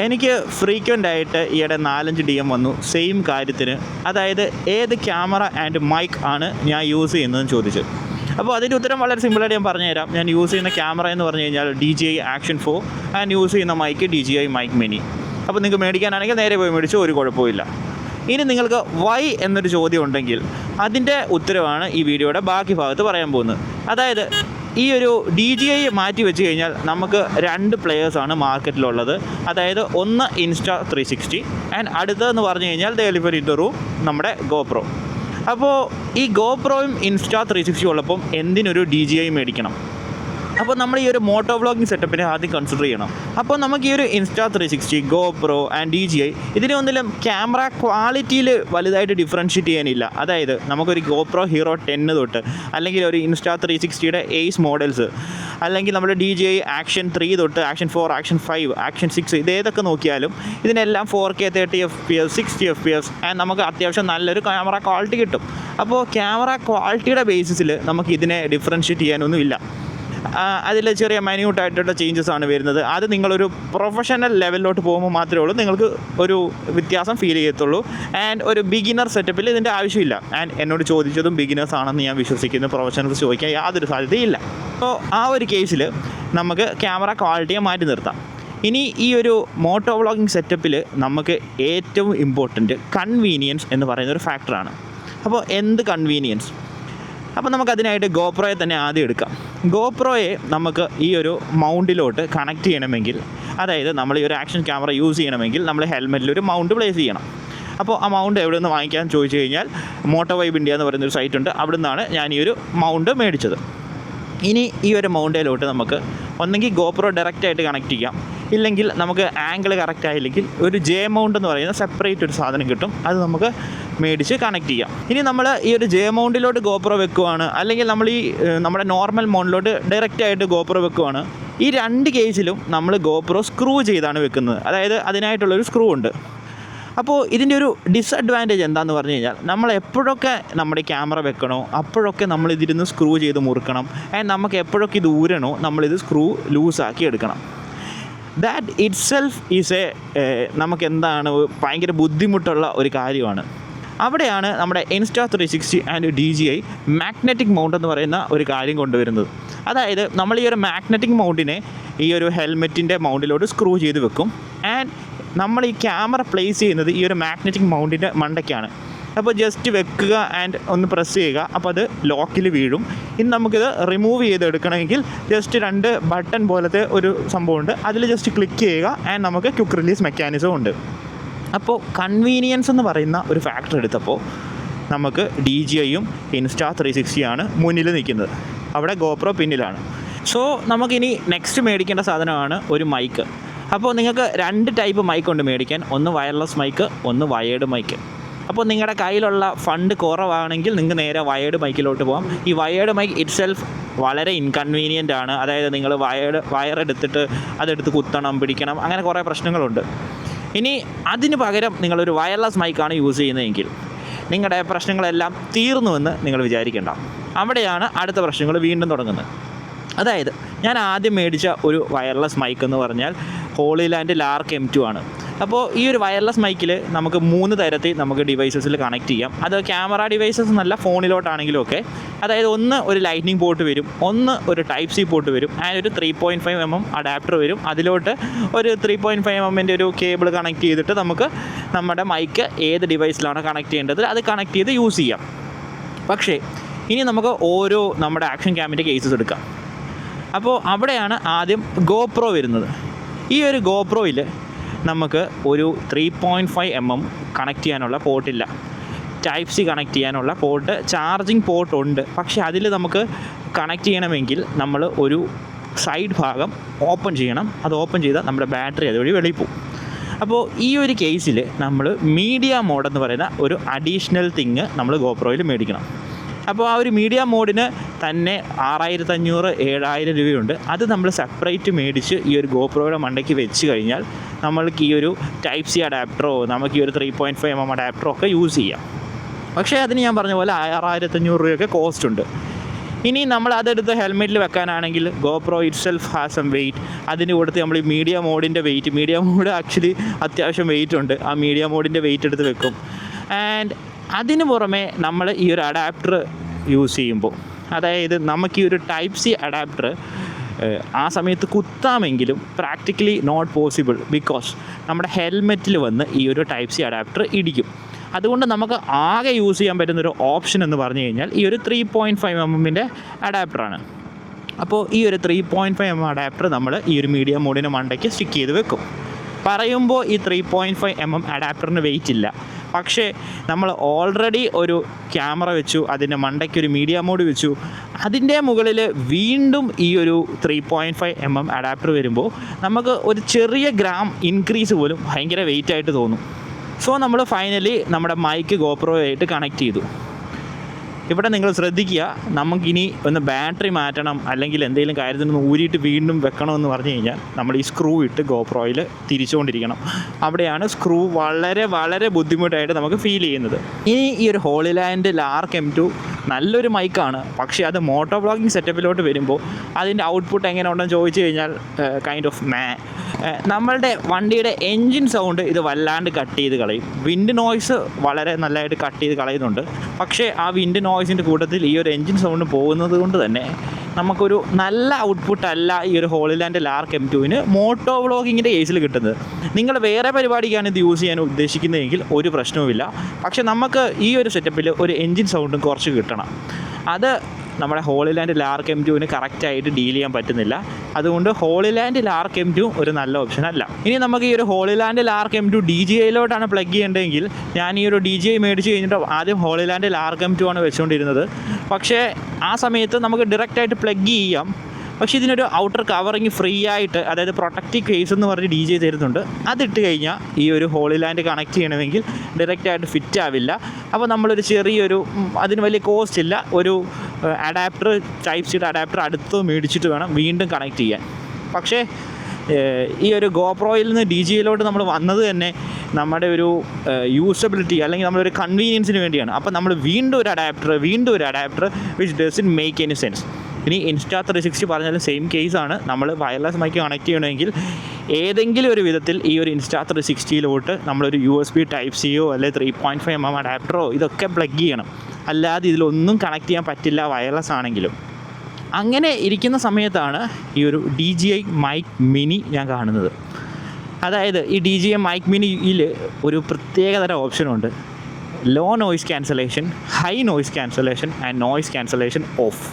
എനിക്ക് ഫ്രീക്വൻ്റ് ആയിട്ട് ഈയിടെ 4-5 DM വന്നു സെയിം കാര്യത്തിന്. അതായത് ഏത് ക്യാമറ ആൻഡ് മൈക്ക് ആണ് ഞാൻ യൂസ് ചെയ്യുന്നതെന്ന് ചോദിച്ചു. അപ്പോൾ അതിൻ്റെ ഉത്തരം വളരെ സിമ്പിളായിട്ട് ഞാൻ പറഞ്ഞുതരാം. ഞാൻ യൂസ് ചെയ്യുന്ന ക്യാമറ എന്ന് പറഞ്ഞു കഴിഞ്ഞാൽ DJI Action 4 ആൻഡ് യൂസ് ചെയ്യുന്ന മൈക്ക് DJI Mic Mini. അപ്പോൾ നിങ്ങൾക്ക് മേടിക്കാനാണെങ്കിൽ നേരെ പോയി മേടിച്ചു, ഒരു കുഴപ്പമില്ല. ഇനി നിങ്ങൾക്ക് വൈ എന്നൊരു ചോദ്യം ഉണ്ടെങ്കിൽ അതിൻ്റെ ഉത്തരവാണ് ഈ വീഡിയോയുടെ ബാക്കി ഭാഗത്ത് പറയാൻ പോകുന്നത്. അതായത് ഈ ഒരു DJI മാറ്റി വെച്ച് കഴിഞ്ഞാൽ നമുക്ക് 2 പ്ലെയേഴ്സാണ് മാർക്കറ്റിലുള്ളത്. അതായത് ഒന്ന് Insta360 ആൻഡ് അടുത്തതെന്ന് പറഞ്ഞു കഴിഞ്ഞാൽ the elephant in the room, നമ്മുടെ GoPro. അപ്പോൾ ഈ GoProയും Insta360 ഉള്ളപ്പം എന്തിനൊരു DJI മേടിക്കണം? അപ്പോൾ നമ്മൾ ഈ ഒരു മോട്ടോ വ്ളോഗിങ് സെറ്റപ്പിനെ ആദ്യം കൺസിഡർ ചെയ്യണം. അപ്പോൾ നമുക്ക് ഈ ഒരു Insta360, GoPro ആൻഡ് DJI ഇതിനൊന്നിലും ക്യാമറ ക്വാളിറ്റിയിൽ വലുതായിട്ട് ഡിഫറൻഷ്യേറ്റ് ചെയ്യാനില്ല. അതായത് നമുക്കൊരു GoPro Hero 10 തൊട്ട് അല്ലെങ്കിൽ ഒരു Insta360യുടെ Ace മോഡൽസ് അല്ലെങ്കിൽ നമ്മുടെ DJI Action 3 തൊട്ട് Action 4, Action 5, Action 6 ഇതേതൊക്കെ നോക്കിയാലും ഇതിനെല്ലാം 4K 30 FPS 60 FPS ആൻഡ് നമുക്ക് അത്യാവശ്യം നല്ലൊരു ക്യാമറ ക്വാളിറ്റി കിട്ടും. അപ്പോൾ ക്യാമറ ക്വാളിറ്റിയുടെ ബേസിസിൽ നമുക്ക് ഇതിനെ ഡിഫറൻഷ്യേറ്റ് ചെയ്യാനൊന്നുമില്ല. അതിൽ ചെറിയ മൈന്യൂട്ടായിട്ടുള്ള ചേഞ്ചസ് ആണ് വരുന്നത്. അത് നിങ്ങളൊരു പ്രൊഫഷണൽ ലെവലിലോട്ട് പോകുമ്പോൾ മാത്രമേ ഉള്ളൂ നിങ്ങൾക്ക് ഒരു വ്യത്യാസം ഫീൽ ചെയ്യത്തുള്ളൂ. ആൻഡ് ഒരു ബിഗിനർ സെറ്റപ്പിൽ ഇതിൻ്റെ ആവശ്യമില്ല. ആൻഡ് എന്നോട് ചോദിച്ചതും ബിഗിനേഴ്സ് ആണെന്ന് ഞാൻ വിശ്വസിക്കുന്നു. പ്രൊഫഷണൽസ് ചോദിക്കാൻ യാതൊരു സാധ്യതയില്ല. അപ്പോൾ ആ ഒരു കേസിൽ നമുക്ക് ക്യാമറ ക്വാളിറ്റിയെ മാറ്റി നിർത്താം. ഇനി ഈ ഒരു മോട്ടോ വ്ളോഗിങ് സെറ്റപ്പിൽ നമുക്ക് ഏറ്റവും ഇമ്പോർട്ടൻറ്റ് കൺവീനിയൻസ് എന്ന് പറയുന്ന ഒരു ഫാക്ടറാണ്. അപ്പോൾ എന്ത് കൺവീനിയൻസ്? അപ്പോൾ നമുക്കതിനായിട്ട് GoProയെ തന്നെ ആദ്യം എടുക്കാം. GoProയെ നമുക്ക് ഈ ഒരു മൗണ്ടിലോട്ട് കണക്ട് ചെയ്യണമെങ്കിൽ, അതായത് നമ്മൾ ഈ ഒരു ആക്ഷൻ ക്യാമറ യൂസ് ചെയ്യണമെങ്കിൽ നമ്മൾ ഹെൽമെറ്റിൽ ഒരു മൗണ്ട് പ്ലേസ് ചെയ്യണം. അപ്പോൾ ആ മൗണ്ട് എവിടെ നിന്ന് വാങ്ങിക്കാൻ ചോദിച്ചു കഴിഞ്ഞാൽ മോട്ടോ വൈബ് ഇന്ത്യ എന്ന് പറയുന്നൊരു സൈറ്റ് ഉണ്ട്. അവിടെ നിന്നാണ് ഞാൻ ഈ ഒരു മൗണ്ട് മേടിച്ചത്. ഇനി ഈ ഒരു മൗണ്ടിലോട്ട് നമുക്ക് ഒന്നെങ്കിൽ GoPro ഡയറക്റ്റായിട്ട് കണക്ട് ചെയ്യാം, ഇല്ലെങ്കിൽ നമുക്ക് ആംഗിൾ കറക്റ്റ് ആയില്ലെങ്കിൽ ഒരു J മൗണ്ട് എന്ന് പറയുന്ന സെപ്പറേറ്റ് ഒരു സാധനം കിട്ടും. അത് നമുക്ക് മേടിച്ച് കണക്ട് ചെയ്യാം. ഇനി നമ്മൾ ഈ ഒരു J മൗണ്ടിലോട്ട് GoPro വെക്കുവാണ്, അല്ലെങ്കിൽ നമ്മൾ ഈ നമ്മുടെ നോർമൽ മൗണ്ടിലോട്ട് ഡയറക്റ്റായിട്ട് GoPro വെക്കുവാണ്. ഈ 2 കേസിലും നമ്മൾ GoPro സ്ക്രൂ ചെയ്താണ് വെക്കുന്നത്. അതായത് അതിനായിട്ടുള്ളൊരു സ്ക്രൂ ഉണ്ട്. അപ്പോൾ ഇതിൻ്റെ ഒരു ഡിസഡ്വാൻറ്റേജ് എന്താണെന്ന് പറഞ്ഞു കഴിഞ്ഞാൽ നമ്മൾ എപ്പോഴൊക്കെ നമ്മുടെ ക്യാമറ വെക്കണോ അപ്പോഴൊക്കെ നമ്മളിതിരുന്ന് സ്ക്രൂ ചെയ്ത് മുറുക്കണം. ആൻഡ് നമുക്ക് എപ്പോഴൊക്കെ ഇത് ഊരണോ നമ്മളിത് സ്ക്രൂ ലൂസാക്കി എടുക്കണം. ദാറ്റ് ഇറ്റ് സെൽഫ് ഈസ് നമുക്ക് എന്താണ് ഭയങ്കര ബുദ്ധിമുട്ടുള്ള ഒരു കാര്യമാണ്. അവിടെയാണ് നമ്മുടെ Insta360 and DJI magnetic mount എന്ന് പറയുന്ന ഒരു കാര്യം കൊണ്ടുവരുന്നത്. അതായത് നമ്മൾ ഈ ഒരു മാഗ്നറ്റിക് മൗണ്ടിനെ ഈ ഒരു ഹെൽമെറ്റിൻ്റെ മൗണ്ടിലോട്ട് സ്ക്രൂ ചെയ്ത് വെക്കും. ആൻഡ് നമ്മൾ ഈ ക്യാമറ പ്ലേസ് ചെയ്യുന്നത് ഈ ഒരു മാഗ്നറ്റിക് മൗണ്ടിൻ്റെ മണ്ടയ്ക്കാണ്. അപ്പോൾ ജസ്റ്റ് വെക്കുക ആൻഡ് ഒന്ന് പ്രസ് ചെയ്യുക, അപ്പോൾ അത് ലോക്കിൽ വീഴും. ഇനി നമുക്കിത് റിമൂവ് ചെയ്തെടുക്കണമെങ്കിൽ ജസ്റ്റ് 2 ബട്ടൺ പോലത്തെ ഒരു സംഭവമുണ്ട്, അതിൽ ജസ്റ്റ് ക്ലിക്ക് ചെയ്യുക ആൻഡ് നമുക്ക് ക്വിക്ക് റിലീസ് മെക്കാനിസം ഉണ്ട്. അപ്പോൾ കൺവീനിയൻസ് എന്ന് പറയുന്ന ഒരു ഫാക്ടർ എടുത്തപ്പോൾ നമുക്ക് DJIയും Insta360 ആണ് മുന്നിൽ നിൽക്കുന്നത്, അവിടെ GoPro പിന്നിലാണ്. സോ നമുക്കിനി നെക്സ്റ്റ് മേടിക്കേണ്ട സാധനമാണ് ഒരു മൈക്ക്. അപ്പോൾ നിങ്ങൾക്ക് 2 ടൈപ്പ് മൈക്ക് ഉണ്ട് മേടിക്കാൻ. ഒന്ന് വയർലെസ് മൈക്ക്, ഒന്ന് വയേർഡ് മൈക്ക്. അപ്പോൾ നിങ്ങളുടെ കയ്യിലുള്ള ഫണ്ട് കുറവാണെങ്കിൽ നിങ്ങൾക്ക് നേരെ വയേർഡ് മൈക്കിലോട്ട് പോകാം. ഈ വയേർഡ് മൈക്ക് ഇറ്റ് സെൽഫ് വളരെ ഇൻകൺവീനിയൻ്റ് ആണ്. അതായത് നിങ്ങൾ വയർ എടുത്തിട്ട് അതെടുത്ത് കുത്തണം, പിടിക്കണം, അങ്ങനെ കുറേ പ്രശ്നങ്ങളുണ്ട്. ഇനി അതിന് പകരം നിങ്ങളൊരു വയർലെസ് മൈക്കാണ് യൂസ് ചെയ്യുന്നതെങ്കിൽ നിങ്ങളുടെ പ്രശ്നങ്ങളെല്ലാം തീർന്നുവെന്ന് നിങ്ങൾ വിചാരിക്കേണ്ട. അവിടെയാണ് അടുത്ത പ്രശ്നങ്ങൾ വീണ്ടും തുടങ്ങുന്നത്. അതായത് ഞാൻ ആദ്യം മേടിച്ച ഒരു വയർലെസ് മൈക്ക് എന്ന് പറഞ്ഞാൽ ഹോളിലാൻഡ് ലാർക്ക് M2 ആണ്. അപ്പോൾ ഈ ഒരു വയർലെസ് മൈക്കിൽ നമുക്ക് 3 തരത്തിൽ നമുക്ക് ഡിവൈസസിൽ കണക്ട് ചെയ്യാം. അത് ക്യാമറ ഡിവൈസസ് എന്നല്ല, ഫോണിലോട്ടാണെങ്കിലും ഒക്കെ. അതായത് ഒന്ന് ഒരു ലൈറ്റ്നിങ് പോർട്ട് വരും, ഒന്ന് ഒരു ടൈപ്പ് C പോർട്ട് വരും, ആൻഡ് ഒരു 3.5mm അഡാപ്റ്റർ വരും. അതിലോട്ട് ഒരു 3.5mm ഒരു കേബിൾ കണക്ട് ചെയ്തിട്ട് നമുക്ക് നമ്മുടെ മൈക്ക് ഏത് ഡിവൈസിലാണ് കണക്ട് ചെയ്യേണ്ടത് അത് കണക്ട് ചെയ്ത് യൂസ് ചെയ്യാം. പക്ഷേ ഇനി നമുക്ക് ഓരോ നമ്മുടെ ആക്ഷൻ ക്യാമിൻ്റെ കേസസ് എടുക്കാം. അപ്പോൾ അവിടെയാണ് ആദ്യം GoPro വരുന്നത്. ഈ ഒരു GoProയിൽ നമുക്ക് ഒരു 3.5mm കണക്ട് ചെയ്യാനുള്ള പോർട്ടില്ല, ടൈപ്പ് C കണക്ട് ചെയ്യാനുള്ള പോർട്ട്, ചാർജിങ് പോർട്ട് ഉണ്ട്. പക്ഷേ അതിൽ നമുക്ക് കണക്ട് ചെയ്യണമെങ്കിൽ നമ്മൾ ഒരു സൈഡ് ഭാഗം ഓപ്പൺ ചെയ്യണം. അത് ഓപ്പൺ ചെയ്താൽ നമ്മുടെ ബാറ്ററി അതുവഴി വെളിയിൽ പോകും. അപ്പോൾ ഈ ഒരു കേസിൽ നമ്മൾ മീഡിയ മോഡ് എന്ന് പറയുന്ന ഒരു അഡീഷണൽ തിങ് നമ്മൾ GoProയിൽ മേടിക്കണം. അപ്പോൾ ആ ഒരു മീഡിയ മോഡിന് തന്നെ 6500-7000 രൂപയുണ്ട്. അത് നമ്മൾ സെപ്പറേറ്റ് മേടിച്ച് ഈ ഒരു GoProയുടെ മണ്ടയ്ക്ക് വെച്ച് കഴിഞ്ഞാൽ നമ്മൾക്ക് ഈ ഒരു ടൈപ്പ് C അഡാപ്റ്ററോ നമുക്ക് ഈ ഒരു 3.5mm അഡാപ്റ്ററോ ഒക്കെ യൂസ് ചെയ്യാം. പക്ഷേ അതിന് ഞാൻ പറഞ്ഞ പോലെ 6500 രൂപയൊക്കെ കോസ്റ്റ് ഉണ്ട്. ഇനി നമ്മൾ അതെടുത്ത് ഹെൽമെറ്റിൽ വെക്കാനാണെങ്കിൽ GoPro itself has some weight. അതിൻ്റെ കൂട്ടത്തിൽ നമ്മൾ ഈ മീഡിയ മോഡിൻ്റെ വെയിറ്റ്, മീഡിയ മോഡ് ആക്ച്വലി അത്യാവശ്യം വെയിറ്റ് ഉണ്ട്, ആ മീഡിയ മോഡിൻ്റെ വെയിറ്റ് എടുത്ത് വെക്കും. ആൻഡ് അതിന് പുറമെ നമ്മൾ ഈ ഒരു അഡാപ്റ്റർ യൂസ് ചെയ്യുമ്പോൾ, അതായത് നമുക്ക് ഈ ഒരു Type-C അഡാപ്റ്റർ ആ സമയത്ത് കുത്താമെങ്കിലും പ്രാക്ടിക്കലി നോട്ട് പോസിബിൾ, ബിക്കോസ് നമ്മുടെ ഹെൽമെറ്റിൽ വന്ന് ഈ ഒരു Type-C അഡാപ്റ്റർ ഇടിക്കും. അതുകൊണ്ട് നമുക്ക് ആകെ യൂസ് ചെയ്യാൻ പറ്റുന്നൊരു ഓപ്ഷൻ എന്ന് പറഞ്ഞു കഴിഞ്ഞാൽ ഈ ഒരു 3.5mm അഡാപ്റ്ററാണ്. അപ്പോൾ ഈ ഒരു 3.5mm അഡാപ്റ്റർ നമ്മൾ ഈ ഒരു മീഡിയ മോഡിന് മണ്ടയ്ക്ക് സ്റ്റിക്ക് ചെയ്ത് വെക്കും. പറയുമ്പോൾ ഈ 3.5mm അഡാപ്റ്ററിന് വെയിറ്റ് ഇല്ല, പക്ഷേ നമ്മൾ ഓൾറെഡി ഒരു ക്യാമറ വെച്ചു, അതിൻ്റെ മണ്ടയ്ക്ക് ഒരു മീഡിയ മോഡ് വെച്ചു, അതിൻ്റെ മുകളിൽ വീണ്ടും ഈ ഒരു 3.5mm അഡാപ്റ്റർ വരുമ്പോൾ നമുക്ക് ഒരു ചെറിയ ഗ്രാം ഇൻക്രീസ് പോലും ഭയങ്കര വെയിറ്റ് ആയിട്ട് തോന്നും. സോ നമ്മൾ ഫൈനലി നമ്മുടെ മൈക്ക് GoPro ആയിട്ട് കണക്ട് ചെയ്തു. ഇവിടെ നിങ്ങൾ ശ്രദ്ധിക്കുക, നമുക്കിനി ഒന്ന് ബാറ്ററി മാറ്റണം അല്ലെങ്കിൽ എന്തെങ്കിലും കാര്യത്തിനൊന്ന് ഊരിയിട്ട് വീണ്ടും വെക്കണമെന്ന് പറഞ്ഞു കഴിഞ്ഞാൽ നമ്മൾ ഈ സ്ക്രൂ ഇട്ട് GoProയിൽ തിരിച്ചുകൊണ്ടിരിക്കണം. അവിടെയാണ് സ്ക്രൂ വളരെ വളരെ ബുദ്ധിമുട്ടായിട്ട് നമുക്ക് ഫീൽ ചെയ്യുന്നത്. ഇനി ഈ ഒരു ഹോളിലാൻഡ് ലാർക്ക് M2 നല്ലൊരു മൈക്കാണ്, പക്ഷേ അത് മോട്ടോ വ്ളോഗിങ് സെറ്റപ്പിലോട്ട് വരുമ്പോൾ അതിൻ്റെ ഔട്ട്പുട്ട് എങ്ങനെ ഉണ്ടെന്ന് ചോദിച്ചു കഴിഞ്ഞാൽ കൈൻഡ് ഓഫ് നമ്മളുടെ വണ്ടിയുടെ എൻജിൻ സൗണ്ട് ഇത് വല്ലാണ്ട് കട്ട് ചെയ്ത് കളയും. വിൻഡ് നോയ്സ് വളരെ നല്ലതായിട്ട് കട്ട് ചെയ്ത് കളയുന്നുണ്ട്, പക്ഷേ ആ വിൻഡ് നോയ്സിൻ്റെ കൂട്ടത്തിൽ ഈ ഒരു എൻജിൻ സൗണ്ട് പോകുന്നത് കൊണ്ട് തന്നെ നമുക്കൊരു നല്ല ഔട്ട്പുട്ട് അല്ല ഈ ഒരു ഹോളിലാൻഡ് ലാർക്ക് M2 മോട്ടോ വ്ളോഗിങ്ങിൻ്റെ കേസിൽ കിട്ടുന്നത്. നിങ്ങൾ വേറെ പരിപാടിക്കാണ് ഇത് യൂസ് ചെയ്യാൻ ഉദ്ദേശിക്കുന്നതെങ്കിൽ ഒരു പ്രശ്നവുമില്ല, പക്ഷേ നമുക്ക് ഈ ഒരു സെറ്റപ്പിൽ ഒരു എൻജിൻ സൗണ്ടും കുറച്ച് കിട്ടണം. അത് നമ്മുടെ ഹോളിലാൻഡ് ലാർക്ക് M2 കറക്റ്റായിട്ട് ഡീൽ ചെയ്യാൻ പറ്റുന്നില്ല. അതുകൊണ്ട് ഹോളിലാൻഡ് ലാർക്ക് M2 ഒരു നല്ല ഓപ്ഷൻ അല്ല. ഇനി നമുക്ക് ഈ ഒരു ഹോളിലാൻഡ് ലാർക്ക് M2 DJIയിലോട്ടാണ് പ്ലഗ് ചെയ്യേണ്ടതെങ്കിൽ ഞാൻ ഈ ഒരു DJI മേടിച്ച് കഴിഞ്ഞിട്ട് ആദ്യം ഹോളിലാൻഡ് ലാർക്ക് M2 ആണ് വെച്ചുകൊണ്ടിരുന്നത്. പക്ഷേ ആ സമയത്ത് നമുക്ക് ഡയറക്റ്റായിട്ട് പ്ലഗ് ചെയ്യാം, പക്ഷേ ഇതിനൊരു ഔട്ടർ കവറിങ് ഫ്രീ ആയിട്ട്, അതായത് പ്രൊട്ടക്റ്റീവ് കേസ് എന്ന് പറഞ്ഞ് DJI തരുന്നുണ്ട്. അതിട്ട് കഴിഞ്ഞാൽ ഈ ഒരു ഹോളിലാൻഡ് കണക്ട് ചെയ്യണമെങ്കിൽ ഡയറക്റ്റായിട്ട് ഫിറ്റ് ആവില്ല. അപ്പോൾ നമ്മളൊരു ചെറിയൊരു, അതിന് വലിയ കോസ്റ്റ് ഇല്ല, ഒരു അഡാപ്റ്റർ Type-C അഡാപ്റ്റർ അടുത്ത് മേടിച്ചിട്ട് വേണം വീണ്ടും കണക്ട് ചെയ്യാൻ. പക്ഷേ ഈ ഒരു GoProയിൽ നിന്ന് DJIയിലോട്ട് നമ്മൾ വന്നത് തന്നെ നമ്മുടെ ഒരു യൂസബിലിറ്റി അല്ലെങ്കിൽ നമ്മളൊരു കൺവീനിയൻസിന് വേണ്ടിയാണ്. അപ്പോൾ നമ്മൾ വീണ്ടും ഒരു adapter which doesn't make any sense. ഇനി Insta360 പറഞ്ഞാലും സെയിം കേസാണ്. നമ്മൾ വയർലെസ് മൈക്ക് കണക്ട് ചെയ്യണമെങ്കിൽ ഏതെങ്കിലും ഒരു വിധത്തിൽ ഈ ഒരു Insta360 നമ്മളൊരു USB Type-Cയോ അല്ലെങ്കിൽ 3.5mm അഡാപ്റ്ററോ ഇതൊക്കെ പ്ലഗ് ചെയ്യണം, അല്ലാതെ ഇതിലൊന്നും കണക്ട് ചെയ്യാൻ പറ്റില്ല വയർലെസ് ആണെങ്കിലും. അങ്ങനെ ഇരിക്കുന്ന സമയത്താണ് ഈ ഒരു DJI Mic Mini ഞാൻ കാണുന്നത്. അതായത് ഈ DJI Mic Miniയിൽ ഒരു പ്രത്യേകതരം ഓപ്ഷനുണ്ട്: low noise cancellation, high noise cancellation and noise cancellation off.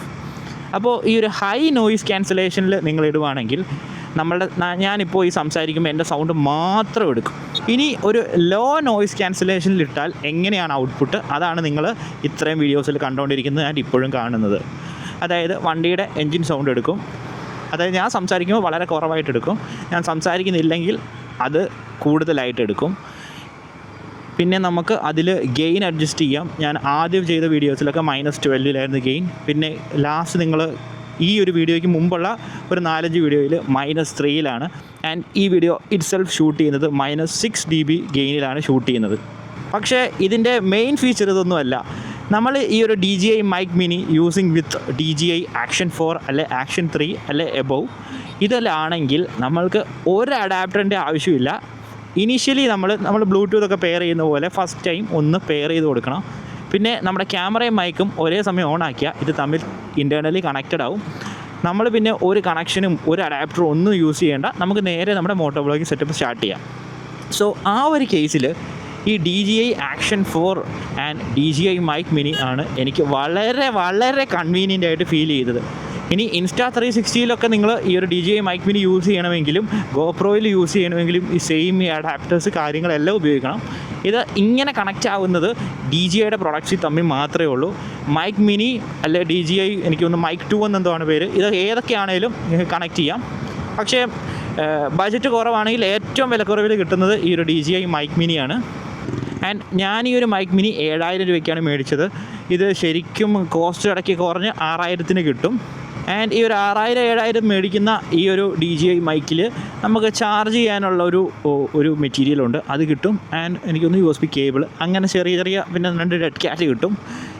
അപ്പോൾ ഈ ഒരു ഹൈ നോയ്സ് ക്യാൻസലേഷനിൽ നിങ്ങൾ ഇടുവാണെങ്കിൽ ഞാനിപ്പോൾ ഈ സംസാരിക്കുമ്പോൾ എൻ്റെ സൗണ്ട് മാത്രം എടുക്കും. ഇനി ഒരു ലോ നോയ്സ് ക്യാൻസലേഷനിൽ ഇട്ടാൽ എങ്ങനെയാണ് ഔട്ട്പുട്ട്, അതാണ് നിങ്ങൾ ഇത്രയും വീഡിയോസിൽ കണ്ടുകൊണ്ടിരിക്കുന്നത്, ഞാൻ ഇപ്പോഴും കാണുന്നത്. അതായത് വണ്ടിയുടെ എൻജിൻ സൗണ്ട് എടുക്കും, അതായത് ഞാൻ സംസാരിക്കുമ്പോൾ വളരെ കുറവായിട്ട് എടുക്കും, ഞാൻ സംസാരിക്കുന്നില്ലെങ്കിൽ അത് കൂടുതലായിട്ട് എടുക്കും. പിന്നെ നമുക്ക് അതിൽ ഗെയിൻ അഡ്ജസ്റ്റ് ചെയ്യാം. ഞാൻ ആദ്യം ചെയ്ത വീഡിയോസിലൊക്കെ -12 ഗെയിൻ. പിന്നെ ലാസ്റ്റ് നിങ്ങൾ ഈ ഒരു വീഡിയോയ്ക്ക് മുമ്പുള്ള ഒരു 4-5 വീഡിയോയിൽ -3 ആൻഡ് ഈ വീഡിയോ ഇറ്റ്സെൽഫ് ഷൂട്ട് ചെയ്യുന്നത് -6 dB ഗെയിനിലാണ് ഷൂട്ട് ചെയ്യുന്നത്. പക്ഷേ ഇതിൻ്റെ മെയിൻ ഫീച്ചർ ഇതൊന്നുമല്ല. നമ്മൾ ഈ ഒരു DJI Mic Mini യൂസിങ് വിത്ത് DJI Action 4 അല്ലെ Action 3 അല്ലെ എബോവ് ഇതിലാണെങ്കിൽ നമ്മൾക്ക് ഒരു അഡാപ്റ്ററിൻ്റെ ആവശ്യമില്ല. ഇനീഷ്യലി നമ്മൾ ബ്ലൂടൂത്ത് ഒക്കെ പെയർ ചെയ്യുന്ന പോലെ ഫസ്റ്റ് ടൈം ഒന്ന് പെയർ ചെയ്ത് കൊടുക്കണം. പിന്നെ നമ്മുടെ ക്യാമറയും മൈക്കും ഒരേ സമയം ഓൺ ആക്കിയാൽ ഇത് തമ്മിൽ ഇൻറ്റേർണലി കണക്റ്റഡ് ആവും. നമ്മൾ പിന്നെ ഒരു കണക്ഷനും ഒരു അഡാപ്റ്ററും ഒന്നും യൂസ് ചെയ്യേണ്ട, നമുക്ക് നേരെ നമ്മുടെ മോട്ടോ വ്ളോഗിങ് സെറ്റപ്പ് സ്റ്റാർട്ട് ചെയ്യാം. സോ ആ ഒരു കേസിൽ ഈ DJI Action 4 and DJI Mic Mini ആണ് എനിക്ക് വളരെ വളരെ കൺവീനിയൻ്റ് ആയിട്ട് ഫീൽ ചെയ്തത്. ഇനി Insta360 നിങ്ങൾ ഈ ഒരു DJI Mic Mini യൂസ് ചെയ്യണമെങ്കിലും GoProയിൽ യൂസ് ചെയ്യണമെങ്കിലും ഈ സെയിം അഡാപ്റ്റേഴ്സ് കാര്യങ്ങളെല്ലാം ഉപയോഗിക്കണം. ഇത് ഇങ്ങനെ കണക്റ്റ് ആവുന്നത് DJIയുടെ പ്രൊഡക്ട്സിൽ തമ്മിൽ മാത്രമേ ഉള്ളൂ. Mic Mini അല്ലെ DJI, എനിക്ക് തോന്നുന്നു Mic 2 എന്നെന്തോആണ് പേര്, ഇത് ഏതൊക്കെയാണേലും കണക്ട് ചെയ്യാം. പക്ഷേ ബഡ്ജറ്റ് കുറവാണെങ്കിൽ ഏറ്റവും വിലക്കുറവിൽ കിട്ടുന്നത് ഈ ഒരു DJI Mic Mini ആണ്. ആൻഡ് ഞാൻ ഈ ഒരു Mic Mini 7000 രൂപയ്ക്കാണ് മേടിച്ചത്. ഇത് ശരിക്കും കോസ്റ്റ് ഇടയ്ക്ക് കുറഞ്ഞ് 6000-ന് കിട്ടും. ആൻഡ് ഈ ഒരു 6000-7000 മേടിക്കുന്ന ഈ ഒരു DJI മൈക്കിൽ നമുക്ക് ചാർജ് ചെയ്യാനുള്ള ഒരു മെറ്റീരിയലുണ്ട്, അത് കിട്ടും. ആൻഡ് എനിക്കൊന്ന് USB കേബിൾ, അങ്ങനെ ചെറിയ പിന്നെ 2 ഡെഡ് ക്യാറ്റ് കിട്ടും.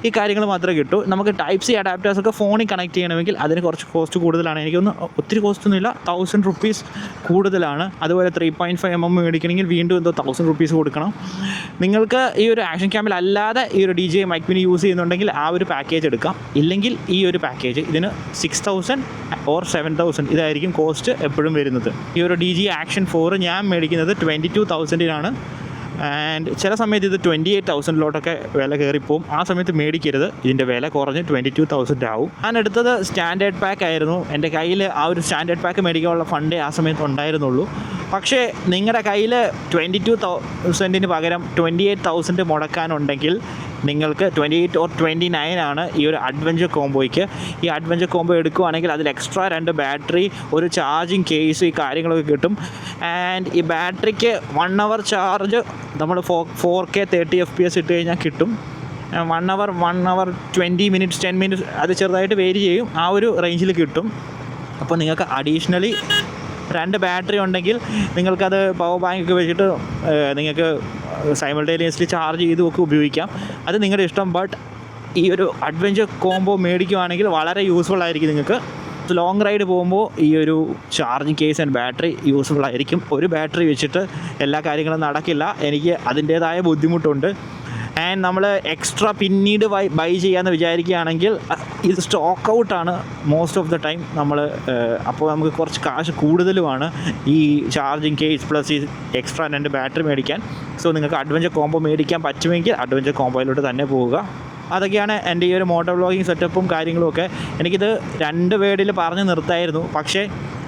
ഈ കാര്യങ്ങൾ മാത്രമേ കിട്ടൂ. നമുക്ക് ടൈപ്പ് സി അഡാപ്റ്റേഴ്സൊക്കെ ഫോണിൽ കണക്ട് ചെയ്യണമെങ്കിൽ അതിന് കുറച്ച് കോസ്റ്റ് കൂടുതലാണ്. എനിക്കൊന്ന് ഒത്തിരി കോസ്റ്റൊന്നുമില്ല, 1000 റുപ്പീസ് കൂടുതലാണ്. അതുപോലെ 3.5mm മേടിക്കണമെങ്കിൽ വീണ്ടും എന്തോ 1000 റുപ്പീസ് കൊടുക്കണം. നിങ്ങൾക്ക് ഈ ഒരു ആക്ഷൻ ക്യാമിൽ അല്ലാതെ ഈ ഒരു DJI Mic Mini യൂസ് ചെയ്യുന്നുണ്ടെങ്കിൽ ആ ഒരു പാക്കേജ് എടുക്കാം. ഇല്ലെങ്കിൽ ഈ ഒരു പാക്കേജ് ഇതിന് 6000 ഓർ 7000 ഇതായിരിക്കും കോസ്റ്റ് എപ്പോഴും വരുന്നത്. ഈ ഒരു DJI Action 4 ഞാൻ മേടിക്കുന്നത് 22,000-നാണ്. ആൻഡ് ചില സമയത്ത് ഇത് 28,000-ലോട്ടൊക്കെ വില കയറിപ്പോവും. ആ സമയത്ത് മേടിക്കരുത്, ഇതിൻ്റെ വില കുറഞ്ഞ് 22,000 ആവും. ഞാൻ എടുത്തത് സ്റ്റാൻഡേർഡ് പാക്ക് ആയിരുന്നു. എൻ്റെ കയ്യിൽ ആ ഒരു സ്റ്റാൻഡേർഡ് പാക്ക് മേടിക്കാനുള്ള ഫണ്ടേ ആ സമയത്ത് ഉണ്ടായിരുന്നുള്ളൂ. പക്ഷേ നിങ്ങളുടെ കയ്യിൽ 22,000-ന് പകരം 28,000 മുടക്കാനുണ്ടെങ്കിൽ നിങ്ങൾക്ക് 28 ഓർ 29 ആണ് ഈ ഒരു അഡ്വഞ്ചർ കോംബോയ്ക്ക്. ഈ അഡ്വഞ്ചർ കോംബോ എടുക്കുകയാണെങ്കിൽ അതിൽ എക്സ്ട്രാ 2 ബാറ്ററി, ഒരു ചാർജിങ് കേസ്, ഈ കാര്യങ്ങളൊക്കെ കിട്ടും. ആൻഡ് ഈ ബാറ്ററിക്ക് 1 hour ചാർജ് നമ്മൾ 4K 30 FPS ഇട്ട് കഴിഞ്ഞാൽ കിട്ടും. 1 hour 20 minutes 10 minutes അത് ചെറുതായിട്ട് വേരി ചെയ്യും, ആ ഒരു റേഞ്ചിൽ കിട്ടും. അപ്പോൾ നിങ്ങൾക്ക് അഡീഷണലി 2 ബാറ്ററി ഉണ്ടെങ്കിൽ നിങ്ങൾക്കത് പവർ ബാങ്കൊക്കെ വെച്ചിട്ട് നിങ്ങൾക്ക് സൈമൾട്ടേനിയസ്ലി ചാർജ് ചെയ്തുമൊക്കെ ഉപയോഗിക്കാം. അത് നിങ്ങളുടെ ഇഷ്ടം. ബട്ട് ഈ ഒരു അഡ്വഞ്ചർ കോംബോ മേടിക്കുകയാണെങ്കിൽ വളരെ യൂസ്ഫുൾ ആയിരിക്കും നിങ്ങൾക്ക്. ലോങ് റൈഡ് പോകുമ്പോൾ ഈ ഒരു charging case and battery useful ആയിരിക്കും. ഒരു ബാറ്ററി വെച്ചിട്ട് എല്ലാ കാര്യങ്ങളും നടക്കില്ല, എനിക്ക് അതിൻ്റേതായ ബുദ്ധിമുട്ടുണ്ട്. ആൻഡ് നമ്മൾ എക്സ്ട്രാ പിന്നീട് ബൈ ചെയ്യാമെന്ന് വിചാരിക്കുകയാണെങ്കിൽ ഇത് സ്റ്റോക്ക് ഔട്ടാണ് മോസ്റ്റ് ഓഫ് ദ ടൈം. അപ്പോൾ നമുക്ക് കുറച്ച് കാശ് കൂടുതലുമാണ് ഈ ചാർജിങ് കേസ് പ്ലസ് ഈ എക്സ്ട്രാ 2 ബാറ്ററി മേടിക്കാൻ. സോ നിങ്ങൾക്ക് അഡ്വഞ്ചർ കോംബോ മേടിക്കാൻ പറ്റുമെങ്കിൽ അഡ്വഞ്ചർ കോംബോയിലോട്ട് തന്നെ പോവുക. അതൊക്കെയാണ് എൻ്റെ ഈ ഒരു മോട്ടോ വ്ളോഗിങ് സെറ്റപ്പും കാര്യങ്ങളുമൊക്കെ. എനിക്കിത് 2 വേർഡിൽ പറഞ്ഞ് നിർത്തായിരുന്നു. പക്ഷേ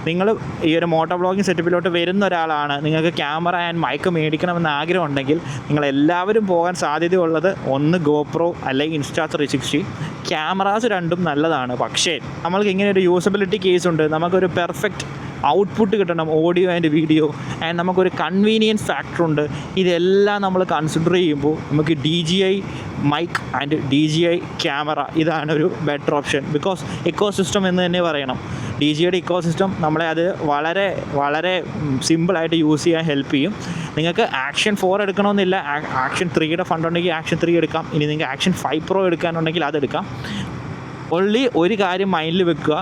നിങ്ങൾ ഈ ഒരു മോട്ടോ വ്ളോഗിങ് സെറ്റപ്പിലോട്ട് വരുന്ന ഒരാളാണ്, നിങ്ങൾക്ക് ക്യാമറ ആൻഡ് മൈക്ക് മേടിക്കണമെന്ന് ആഗ്രഹം ഉണ്ടെങ്കിൽ നിങ്ങളെല്ലാവരും പോകാൻ സാധ്യതയുള്ളത് ഒന്ന് GoPro അല്ലെങ്കിൽ Insta360. ക്യാമറാസ് രണ്ടും നല്ലതാണ്, പക്ഷേ നമ്മൾക്ക് ഇങ്ങനെ ഒരു യൂസബിലിറ്റി കേസ് ഉണ്ട്. നമുക്കൊരു പെർഫെക്റ്റ് ഔട്ട്പുട്ട് കിട്ടണം, ഓഡിയോ ആൻഡ് വീഡിയോ, ആൻഡ് നമുക്കൊരു കൺവീനിയൻസ് ഫാക്ടറുണ്ട്. ഇതെല്ലാം നമ്മൾ കൺസിഡർ ചെയ്യുമ്പോൾ നമുക്ക് DJI mic and DJI camera ഇതാണ് ഒരു ബെറ്റർ ഓപ്ഷൻ. ബിക്കോസ് ഇക്കോസിസ്റ്റം എന്ന് തന്നെ പറയണം. DJIയുടെ ഇക്കോസിസ്റ്റം നമ്മളെ അത് വളരെ വളരെ സിമ്പിളായിട്ട് യൂസ് ചെയ്യാൻ ഹെൽപ്പ് ചെയ്യും. നിങ്ങൾക്ക് Action 4 എടുക്കണമെന്നില്ല, Action 3യുടെ ഫണ്ട് ഉണ്ടെങ്കിൽ Action 3 എടുക്കാം. ഇനി നിങ്ങൾക്ക് Action 5 Pro എടുക്കാനുണ്ടെങ്കിൽ അതെടുക്കാം. ഓൺലി ഒരു കാര്യം മൈൻഡിൽ വെക്കുക,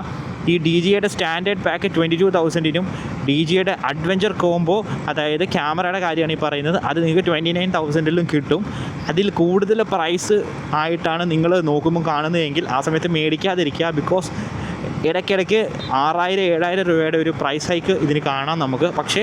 ഈ DJIയുടെ സ്റ്റാൻഡേർഡ് പാക്ക് 22,000-നും DJIയുടെ അഡ്വഞ്ചർ കോംബോ, അതായത് ക്യാമറയുടെ കാര്യമാണ് ഈ പറയുന്നത്, അത് നിങ്ങൾക്ക് 29,000-ലും കിട്ടും. അതിൽ കൂടുതൽ പ്രൈസ് ആയിട്ടാണ് നിങ്ങൾ നോക്കുമ്പോൾ കാണുന്നതെങ്കിൽ ആ സമയത്ത് മേടിക്കാതിരിക്കുക. ബിക്കോസ് ഇടയ്ക്കിടയ്ക്ക് 6,000-7,000 രൂപയുടെ ഒരു പ്രൈസ് ഹൈക്ക് ഇതിന് കാണാം നമുക്ക്. പക്ഷേ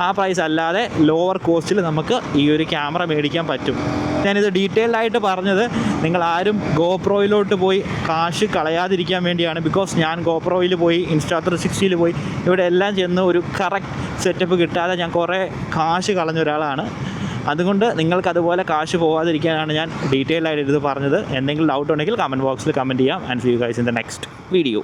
ആ പ്രൈസ് അല്ലാതെ ലോവർ കോസ്റ്റിൽ നമുക്ക് ഈ ഒരു ക്യാമറ മേടിക്കാൻ പറ്റും. ഞാനിത് ഡീറ്റെയിൽഡ് ആയിട്ട് പറഞ്ഞത് നിങ്ങളാരും GoProയിലോട്ട് പോയി കാശ് കളയാതിരിക്കാൻ വേണ്ടിയാണ്. ബിക്കോസ് ഞാൻ GoProയിൽ പോയി, Insta360-ൽ പോയി, ഇവിടെ എല്ലാം ചെന്ന് ഒരു കറക്റ്റ് സെറ്റപ്പ് കിട്ടാതെ ഞാൻ കുറേ കാശ് കളഞ്ഞ ഒരാളാണ്. അതുകൊണ്ട് നിങ്ങൾക്ക് അതുപോലെ കാശ് പോകാതിരിക്കാനാണ് ഞാൻ ഡീറ്റെയിൽ ആയിട്ട് ഇത് പറഞ്ഞത്. എന്തെങ്കിലും ഡൗട്ട് ഉണ്ടെങ്കിൽ കമൻറ്റ് ബോക്സിൽ കമൻറ്റ് ചെയ്യാം. And see you guys in the next video.